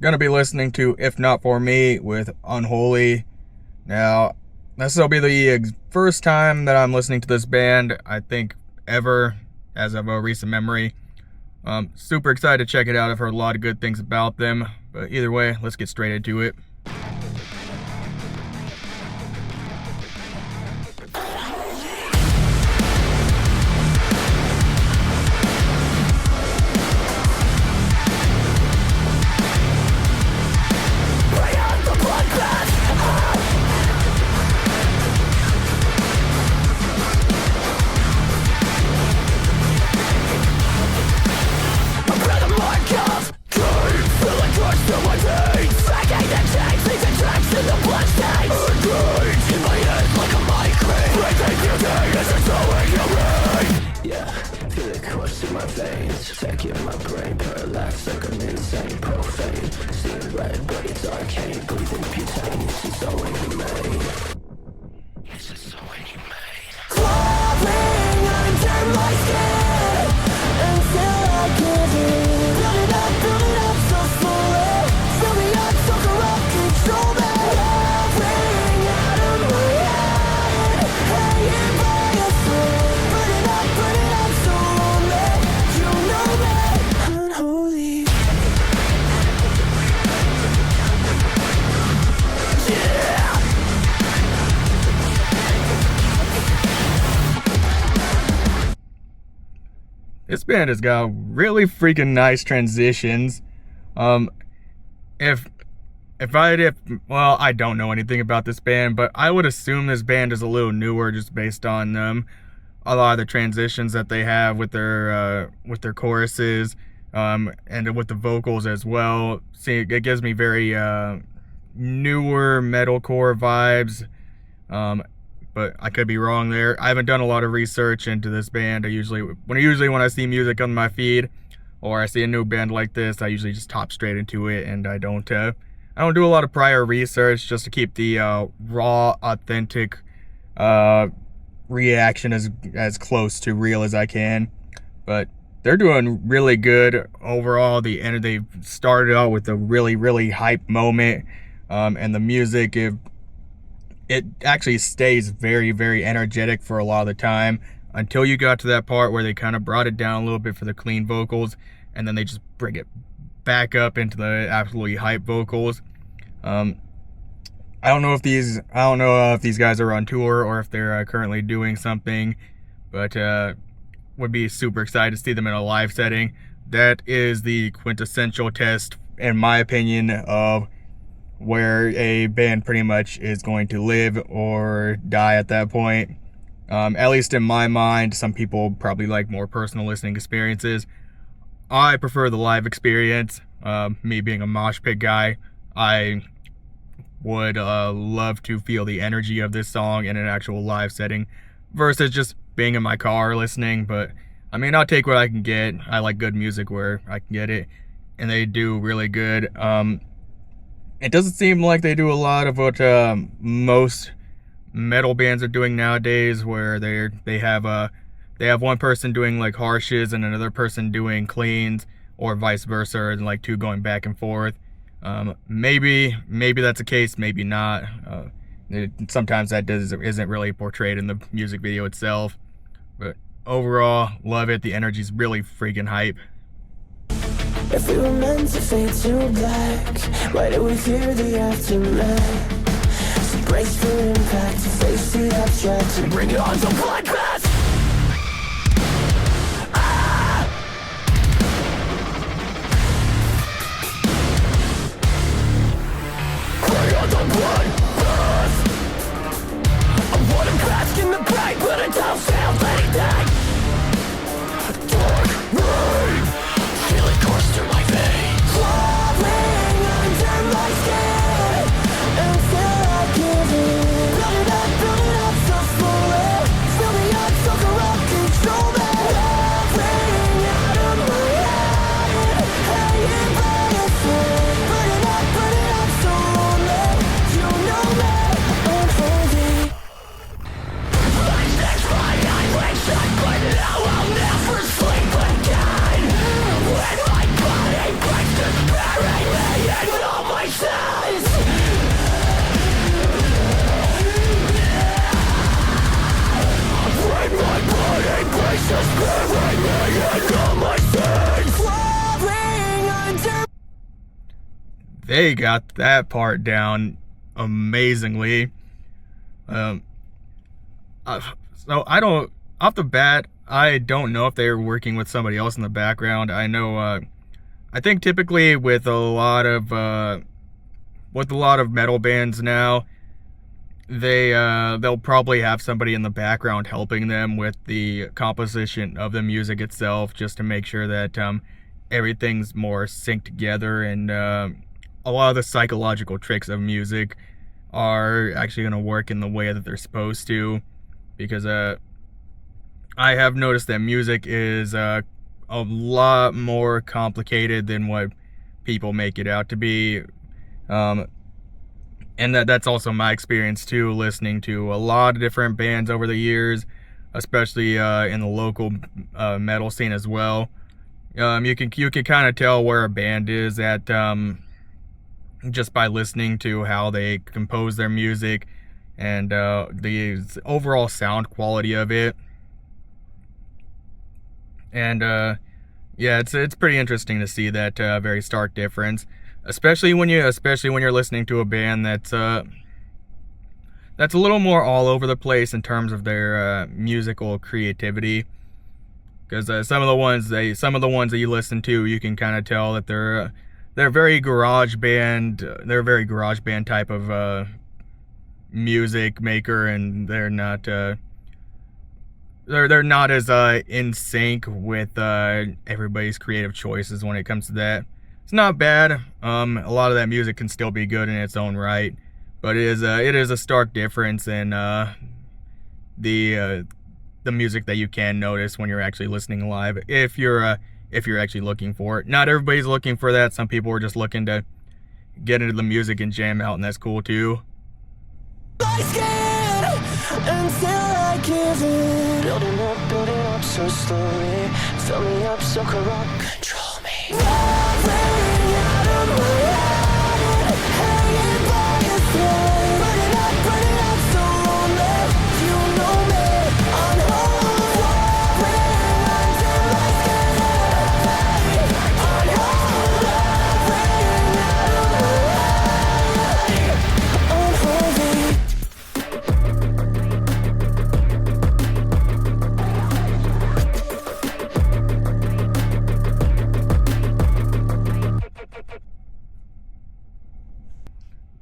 Gonna be listening to If Not For Me with Unholy. Now, this will be the first time that I'm listening to this band, I think, ever, as of a recent memory. Super excited to check it out. I've heard a lot of good things about them. But either way, let's get straight into it. Taking my brain parallax like I'm insane, profane. Seeing red, but it's arcane. Breathing butane, this is so inhumane. This is so inhumane. Crawling under my skin until I give in. Build it up so slowly. Fill me up so corrupt, control me. Crawling out of my head, hanging by a thread. Burn it up so lonely. You know me, unholy. Yeah. This band has got really freaking nice transitions. If well, I don't know anything about this band, but I would assume this band is a little newer just based on a lot of the transitions that they have with their choruses, and with the vocals as well. See, it gives me very newer metalcore vibes. But I could be wrong there. I haven't done a lot of research into this band. When I see music on my feed, or I see a new band like this, I usually just hop straight into it, and I don't do a lot of prior research, just to keep the raw, authentic reaction as close to real as I can. But they're doing really good overall. They started out with a really, really hype moment, and the music, it actually stays very, very energetic for a lot of the time, until you got to that part where they kind of brought it down a little bit for the clean vocals, and then they just bring it back up into the absolutely hype vocals. I don't know if these guys are on tour or if they're currently doing something, but would be super excited to see them in a live setting. That is the quintessential test, in my opinion, of where a band pretty much is going to live or die at that point. At least in my mind. Some people probably like more personal listening experiences. I prefer the live experience. Me being a mosh pit guy, I would love to feel the energy of this song in an actual live setting versus just being in my car listening. But I mean, I'll take what I can get. I like good music where I can get it, and they do really good. It doesn't seem like they do a lot of what most metal bands are doing nowadays, where they have one person doing like harshes and another person doing cleans, or vice versa, and like two going back and forth. Maybe that's the case, maybe not. Sometimes that isn't really portrayed in the music video itself. But overall, love it. The energy's really freaking hype. If we were meant to fade to black, why do we fear the aftermath? So brace for impact, to face the abstract, and bring it on to bloodbath. Bring on the bloodbath. I wanna bask in the pain, but I don't feel anything. Dark rain, feel it course through my veins. Crawling under my skin until I give in. Build it up so slowly. Fill me up they got that part down amazingly. Um, so I don't, off the bat, I don't know if they're working with somebody else in the background. I know, I think typically with a lot of metal bands now, they'll probably have somebody in the background helping them with the composition of the music itself, just to make sure that everything's more synced together, and a lot of the psychological tricks of music are actually going to work in the way that they're supposed to, because I have noticed that music is a lot more complicated than what people make it out to be. And that's also my experience too, listening to a lot of different bands over the years, especially in the local metal scene as well. You can kind of tell where a band is at just by listening to how they compose their music and the overall sound quality of it. And yeah, it's pretty interesting to see that very stark difference, especially when you're listening to a band that's a little more all over the place in terms of their musical creativity. Because some of the ones that you listen to, you can kind of tell that they're very garage band. They're a very garage band type of music maker, and they're not they're not as in sync with everybody's creative choices when it comes to that. It's not bad. A lot of that music can still be good in its own right, but it is a stark difference in the music that you can notice when you're actually listening live, if you're actually looking for it. Not everybody's looking for that. Some people are just looking to get into the music and jam out, and that's cool too. Until I give in, building up so slowly, fill me up so corrupt, control me. Rolling out of my head, hanging by a thread, burning up so lonely. You know me, unholy, until my skin unholy, unholy.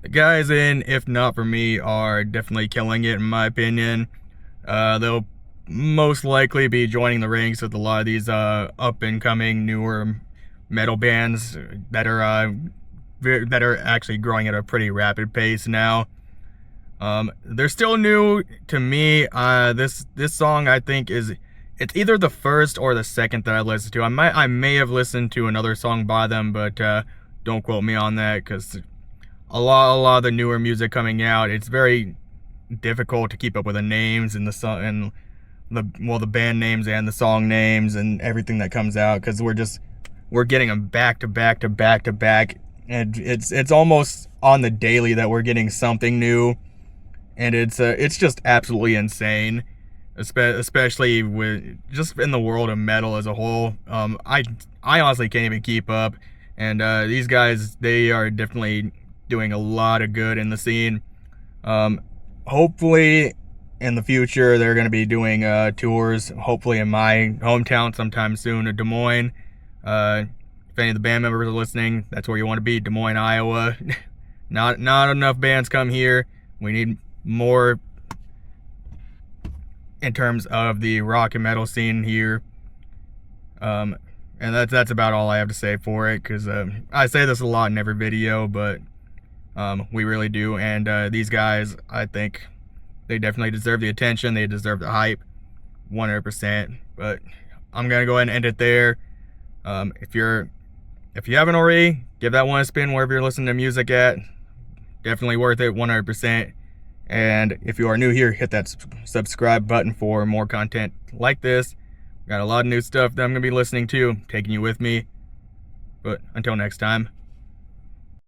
The guys in If Not For Me are definitely killing it, in my opinion. They'll most likely be joining the ranks with a lot of these up and coming newer metal bands that are actually growing at a pretty rapid pace now. They're still new to me. This song, I think, it's either the first or the second that I listened to. I may have listened to another song by them, but don't quote me on that, because a lot of the newer music coming out, it's very difficult to keep up with the names and the band names and the song names and everything that comes out, because we're getting them back to back to back to back, and it's almost on the daily that we're getting something new, and it's just absolutely insane, especially with just in the world of metal as a whole. I honestly can't even keep up, and these guys, they are definitely doing a lot of good in the scene. Hopefully in the future they're going to be doing tours, hopefully in my hometown sometime soon, in Des Moines. If any of the band members are listening, that's where you want to be, Des Moines, Iowa. Not enough bands come here. We need more in terms of the rock and metal scene here. And that's about all I have to say for it, because I say this a lot in every video, but we really do. And these guys, I think they definitely deserve the attention. They deserve the hype, 100%. But I'm gonna go ahead and end it there. If you haven't already, give that one a spin wherever you're listening to music at. Definitely worth it, 100%. And if you are new here, hit that subscribe button for more content like this. Got a lot of new stuff that I'm gonna be listening to, taking you with me. But until next time,